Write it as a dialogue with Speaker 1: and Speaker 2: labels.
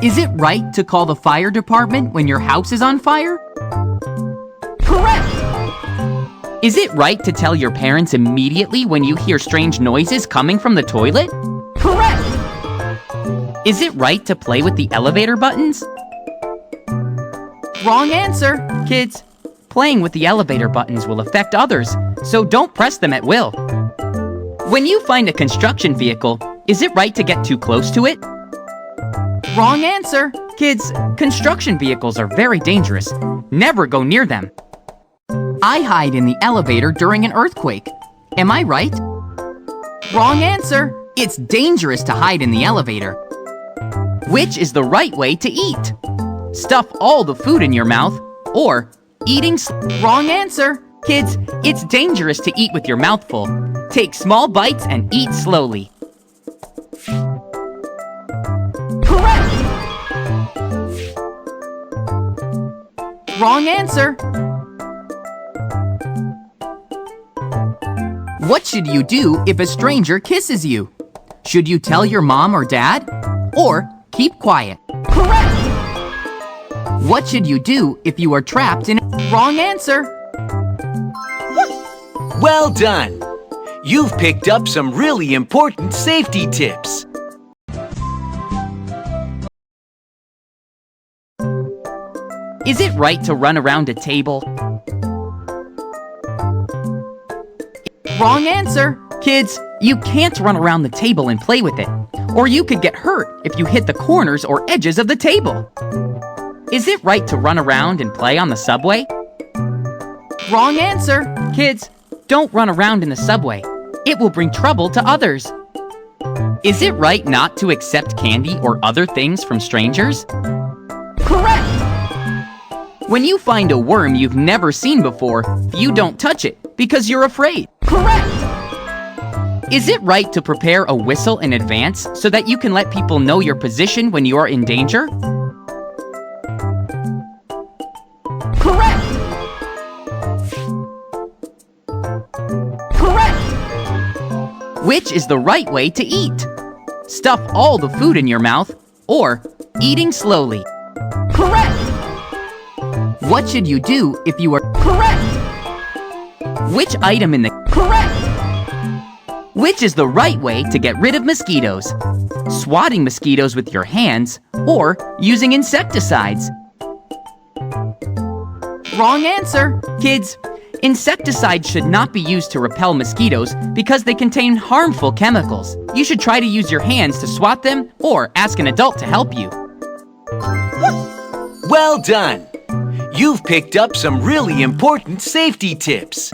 Speaker 1: Is it right to call the fire department when your house is on fire? Correct! Is it right to tell your parents immediately when you hear strange noises coming from the toilet? Correct! Is it right to play with the elevator buttons? Wrong answer, kids. Playing with the elevator buttons will affect others, so don't press them at will. When you find a construction vehicle, is it right to get too close to it? Wrong answer, kids. Construction vehicles are very dangerous. Never go near them. I hide in the elevator during an earthquake. Am I right? Wrong answer. It's dangerous to hide in the elevator. Which is the right way to eat? Stuff all the food in your mouth, or eating Wrong answer. Kids, it's dangerous to eat with your mouth full. Take small bites and eat slowly. Correct! Wrong answer. What should you do if a stranger kisses you? Should you tell your mom or dad? Or keep quiet? Correct! What should you do if you are trapped in Wrong answer.
Speaker 2: Well done! You've picked up some really important safety tips.
Speaker 1: Is it right to run around a table? Wrong answer. Kids, you can't run around the table and play with it, or you could get hurt if you hit the corners or edges of the table. Is it right to run around and play on the subway? Wrong answer. Kids, don't run around in the subway. It will bring trouble to others. Is it right not to accept candy or other things from strangers? Correct! When you find a worm you've never seen before, you don't touch it because you're afraid. Correct! Is it right to prepare a whistle in advance so that you can let people know your position when you are in danger? Correct! Correct! Which is the right way to eat? Stuff all the food in your mouth, or eating slowly. Correct! What should you do if you are correct? Which item in the correct? Which is the right way to get rid of mosquitoes? Swatting mosquitoes with your hands or using insecticides? Wrong answer. Kids, insecticides should not be used to repel mosquitoes because they contain harmful chemicals. You should try to use your hands to swat them or ask an adult to help you.
Speaker 2: Well done! You've picked up some really important safety tips.